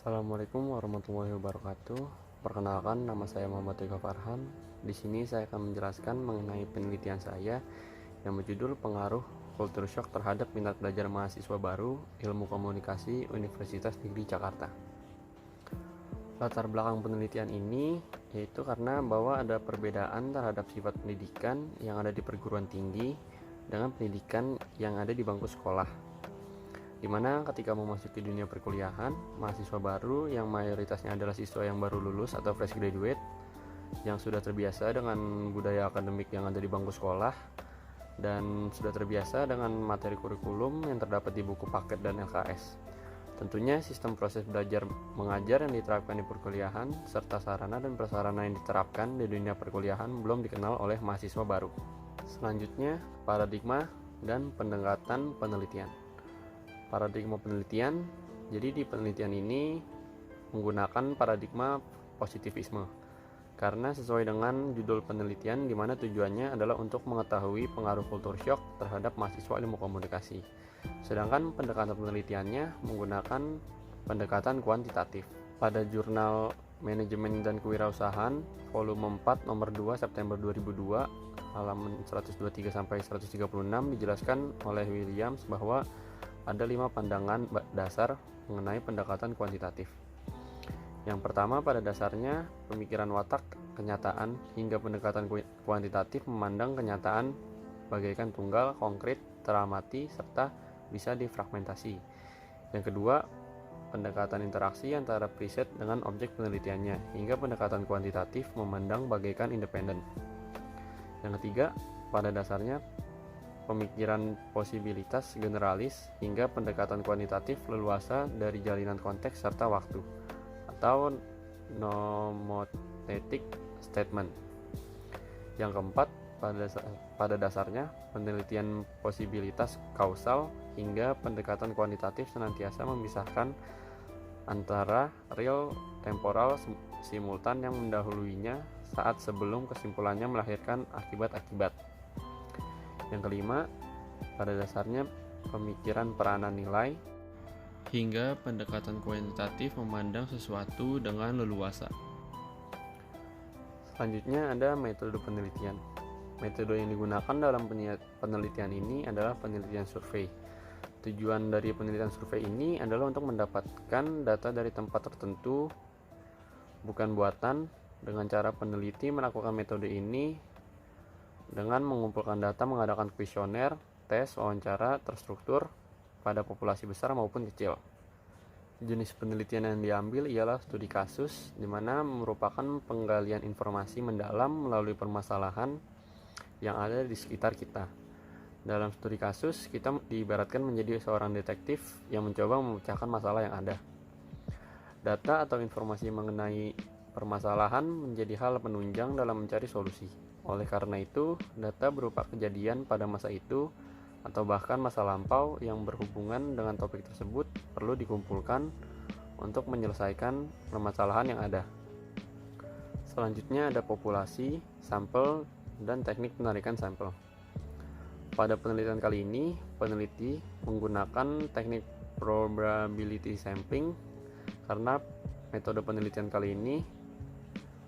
Assalamualaikum warahmatullahi wabarakatuh. Perkenalkan, nama saya Muhammad Ega Farhan. Di sini saya akan menjelaskan mengenai penelitian saya yang berjudul Pengaruh Culture Shock terhadap minat belajar mahasiswa baru Ilmu Komunikasi Universitas Negeri Jakarta. Latar belakang penelitian ini yaitu karena bahwa ada perbedaan terhadap sifat pendidikan yang ada di perguruan tinggi dengan pendidikan yang ada di bangku sekolah. Dimana ketika memasuki dunia perkuliahan, mahasiswa baru yang mayoritasnya adalah siswa yang baru lulus atau fresh graduate yang sudah terbiasa dengan budaya akademik yang ada di bangku sekolah dan sudah terbiasa dengan materi kurikulum yang terdapat di buku paket dan LKS. Tentunya sistem proses belajar mengajar yang diterapkan di perkuliahan serta sarana dan prasarana yang diterapkan di dunia perkuliahan belum dikenal oleh mahasiswa baru. Selanjutnya, paradigma dan pendekatan penelitian. Paradigma penelitian, jadi di penelitian ini menggunakan paradigma positivisme karena sesuai dengan judul penelitian di mana tujuannya adalah untuk mengetahui pengaruh culture shock terhadap mahasiswa ilmu komunikasi. Sedangkan pendekatan penelitiannya menggunakan pendekatan kuantitatif. Pada jurnal Manajemen dan Kewirausahaan volume 4 nomor 2 September 2002 halaman 123 sampai 136 dijelaskan oleh Williams bahwa ada 5 pandangan dasar mengenai pendekatan kuantitatif. Yang pertama, pada dasarnya pemikiran watak, kenyataan, hingga pendekatan kuantitatif memandang kenyataan bagaikan tunggal, konkret, teramati, serta bisa difragmentasi. Yang kedua, pendekatan interaksi antara preset dengan objek penelitiannya, hingga pendekatan kuantitatif memandang bagaikan independen. Yang ketiga, pada dasarnya pemikiran posibilitas generalis hingga pendekatan kuantitatif leluasa dari jalinan konteks serta waktu atau nomothetic statement. Yang keempat, pada dasarnya penelitian posibilitas kausal hingga pendekatan kuantitatif senantiasa memisahkan antara real temporal simultan yang mendahuluinya saat sebelum kesimpulannya melahirkan akibat-akibat. Yang kelima, pada dasarnya pemikiran peranan nilai hingga pendekatan kuantitatif memandang sesuatu dengan leluasa. Selanjutnya ada metode penelitian. Metode yang digunakan dalam penelitian ini adalah penelitian survei. Tujuan dari penelitian survei ini adalah untuk mendapatkan data dari tempat tertentu, bukan buatan. Dengan cara peneliti melakukan metode ini dengan mengumpulkan data mengadakan kuesioner, tes, wawancara terstruktur pada populasi besar maupun kecil. Jenis penelitian yang diambil ialah studi kasus, di mana merupakan penggalian informasi mendalam melalui permasalahan yang ada di sekitar kita. Dalam studi kasus, kita diibaratkan menjadi seorang detektif yang mencoba memecahkan masalah yang ada. Data atau informasi mengenai permasalahan menjadi hal penunjang dalam mencari solusi. Oleh karena itu, data berupa kejadian pada masa itu atau bahkan masa lampau yang berhubungan dengan topik tersebut perlu dikumpulkan untuk menyelesaikan permasalahan yang ada. Selanjutnya ada populasi, sampel, dan teknik penarikan sampel. Pada penelitian kali ini, peneliti menggunakan teknik probability sampling karena metode penelitian kali ini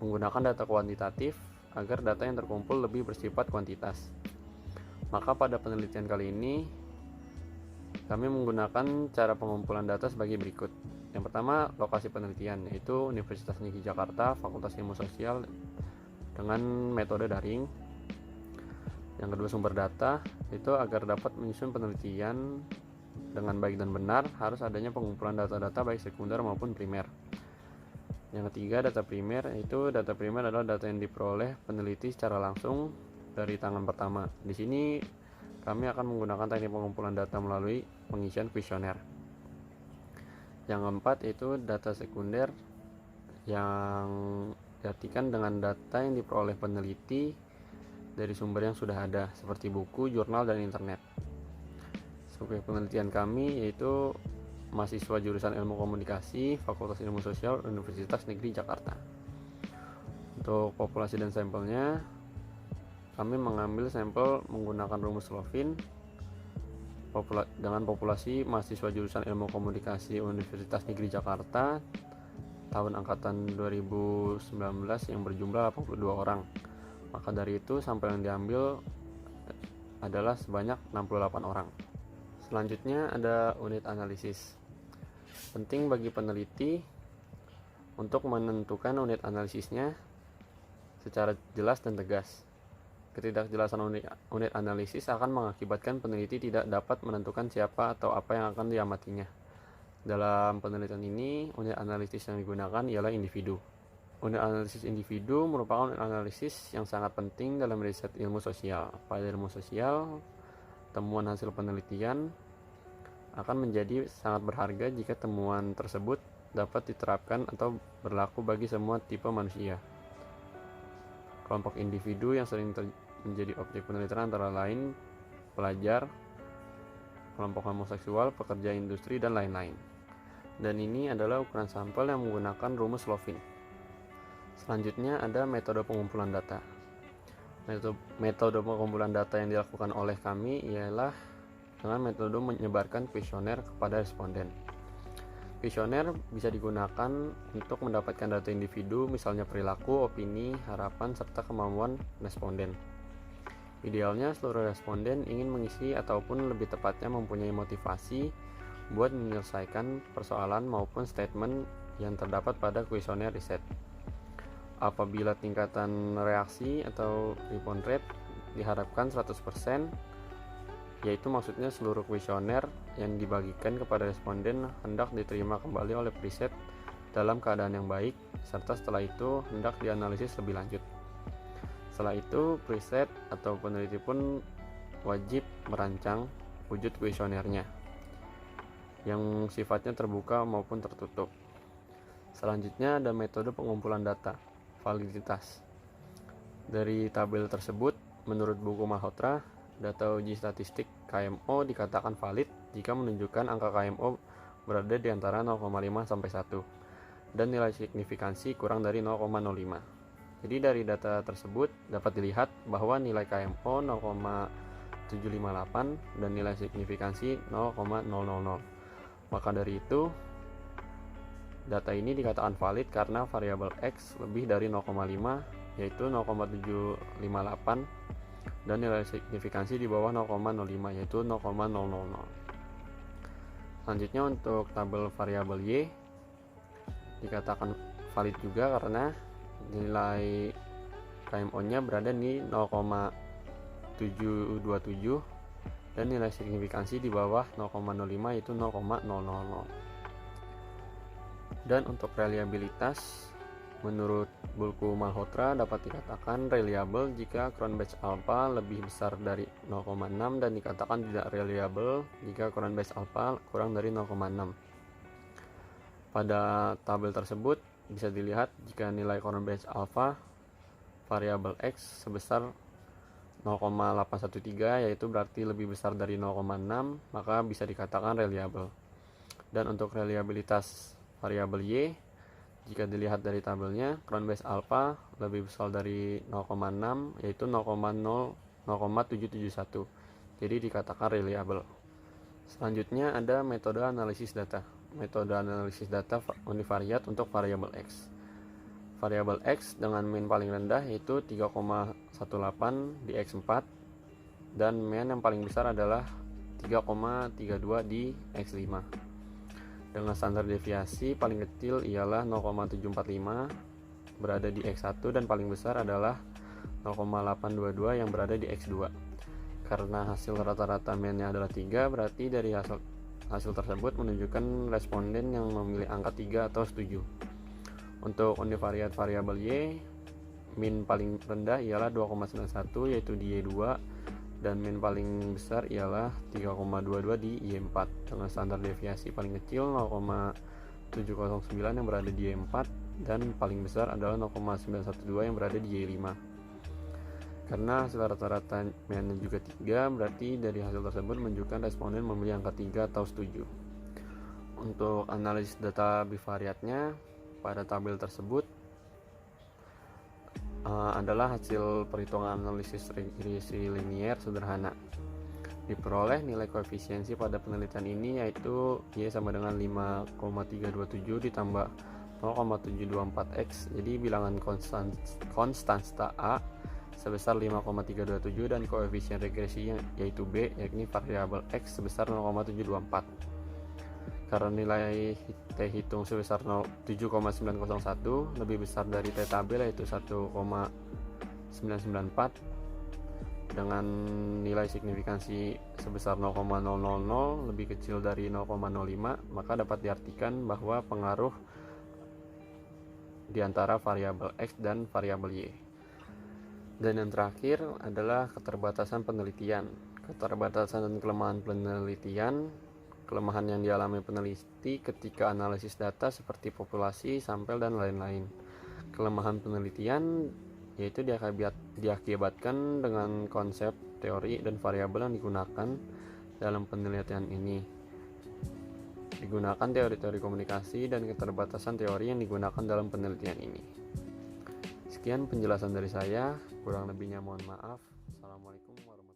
menggunakan data kuantitatif agar data yang terkumpul lebih bersifat kuantitas. Maka pada penelitian kali ini kami menggunakan cara pengumpulan data sebagai berikut. Yang pertama, lokasi penelitian, yaitu Universitas Negeri Jakarta, Fakultas Ilmu Sosial dengan metode daring. Yang kedua, sumber data, itu agar dapat menyusun penelitian dengan baik dan benar harus adanya pengumpulan data-data baik sekunder maupun primer. Yang ketiga, data primer, yaitu data primer adalah data yang diperoleh peneliti secara langsung dari tangan pertama. Di sini kami akan menggunakan teknik pengumpulan data melalui pengisian kuesioner. Yang keempat, itu data sekunder yang diartikan dengan data yang diperoleh peneliti dari sumber yang sudah ada seperti buku, jurnal, dan internet. Subjek penelitian kami yaitu mahasiswa jurusan Ilmu Komunikasi, Fakultas Ilmu Sosial, Universitas Negeri Jakarta. Untuk populasi dan sampelnya, kami mengambil sampel menggunakan rumus Lovin. dengan populasi mahasiswa jurusan Ilmu Komunikasi Universitas Negeri Jakarta tahun angkatan 2019 yang berjumlah 82 orang. Maka dari itu sampel yang diambil adalah sebanyak 68 orang. Selanjutnya ada unit analisis. Penting bagi peneliti untuk menentukan unit analisisnya secara jelas dan tegas. Ketidakjelasan unit analisis akan mengakibatkan peneliti tidak dapat menentukan siapa atau apa yang akan diamatinya. Dalam penelitian ini, unit analisis yang digunakan ialah individu. Unit analisis individu merupakan unit analisis yang sangat penting dalam riset ilmu sosial. Pada ilmu sosial, temuan hasil penelitian akan menjadi sangat berharga jika temuan tersebut dapat diterapkan atau berlaku bagi semua tipe manusia. Kelompok individu yang sering menjadi objek penelitian antara lain pelajar, kelompok homoseksual, pekerja industri, dan lain-lain. Dan ini adalah ukuran sampel yang menggunakan rumus Lovin. Selanjutnya ada metode pengumpulan data. Metode pengumpulan data yang dilakukan oleh kami ialah dengan metode menyebarkan kuesioner kepada responden. Kuesioner bisa digunakan untuk mendapatkan data individu, misalnya perilaku, opini, harapan, serta kemampuan responden. Idealnya seluruh responden ingin mengisi ataupun lebih tepatnya mempunyai motivasi buat menyelesaikan persoalan maupun statement yang terdapat pada kuesioner riset. Apabila tingkatan reaksi atau response rate diharapkan 100%, yaitu maksudnya seluruh kuesioner yang dibagikan kepada responden hendak diterima kembali oleh riset dalam keadaan yang baik, serta setelah itu hendak dianalisis lebih lanjut. Setelah itu, riset atau peneliti pun wajib merancang wujud kuesionernya yang sifatnya terbuka maupun tertutup. Selanjutnya ada metode pengumpulan data, validitas. Dari tabel tersebut, menurut buku Malhotra, data uji statistik KMO dikatakan valid jika menunjukkan angka KMO berada di antara 0,5 sampai 1 dan nilai signifikansi kurang dari 0,05. Jadi dari data tersebut dapat dilihat bahwa nilai KMO 0,758 dan nilai signifikansi 0,000. Maka dari itu data ini dikatakan valid karena variabel X lebih dari 0,5 yaitu 0,758 dan nilai signifikansi di bawah 0,05 yaitu 0,000. Selanjutnya untuk tabel variabel Y dikatakan valid juga karena nilai KMO-nya berada di 0,727 dan nilai signifikansi di bawah 0,05 yaitu 0,000. Dan untuk reliabilitas, menurut buku Malhotra dapat dikatakan reliable jika Cronbach's alpha lebih besar dari 0,6 dan dikatakan tidak reliable jika Cronbach's alpha kurang dari 0,6. Pada tabel tersebut bisa dilihat jika nilai Cronbach's alpha variabel X sebesar 0,813 yaitu berarti lebih besar dari 0,6, maka bisa dikatakan reliable. Dan untuk reliabilitas variabel Y, jika dilihat dari tabelnya, Cronbach's alpha lebih besar dari 0,6 yaitu 0,771. Jadi dikatakan reliable. Selanjutnya ada metode analisis data. Metode analisis data univariat untuk variabel X. Variabel X dengan mean paling rendah yaitu 3,18 di X4 dan mean yang paling besar adalah 3,32 di X5. Dengan standar deviasi paling kecil ialah 0,745 berada di X1 dan paling besar adalah 0,822 yang berada di X2. Karena hasil rata-rata mean-nya adalah 3, berarti dari hasil tersebut menunjukkan responden yang memilih angka 3 atau setuju. Untuk univariat variabel Y, min paling rendah ialah 2,91 yaitu di Y2 dan min paling besar ialah 3,22 di Y4 dengan standar deviasi paling kecil 0,709 yang berada di Y4 dan paling besar adalah 0,912 yang berada di Y5. Karena hasil rata-rata min juga 3, berarti dari hasil tersebut menunjukkan responden memilih angka 3 atau setuju. Untuk analisis data bivariatnya pada tabel tersebut adalah hasil perhitungan analisis regresi linier sederhana. diperoleh nilai koefisiensi pada penelitian ini yaitu Y sama dengan 5,327 ditambah 0,724X. Jadi bilangan konstanta A sebesar 5,327 dan koefisien regresinya yaitu B, yakni variabel X sebesar 0,724. Karena nilai T hitung sebesar 7,901 lebih besar dari T tabel yaitu 1,994 dengan nilai signifikansi sebesar 0,000 lebih kecil dari 0,05, maka dapat diartikan bahwa pengaruh di antara variabel X dan variabel Y. Dan yang terakhir adalah keterbatasan penelitian. Keterbatasan dan kelemahan penelitian, kelemahan yang dialami peneliti ketika analisis data seperti populasi, sampel, dan lain-lain. Kelemahan penelitian yaitu diakibatkan dengan konsep, teori, dan variabel yang digunakan dalam penelitian ini. Digunakan teori-teori komunikasi dan keterbatasan teori yang digunakan dalam penelitian ini. Sekian penjelasan dari saya, kurang lebihnya mohon maaf. Assalamualaikum warahmatullahi wabarakatuh.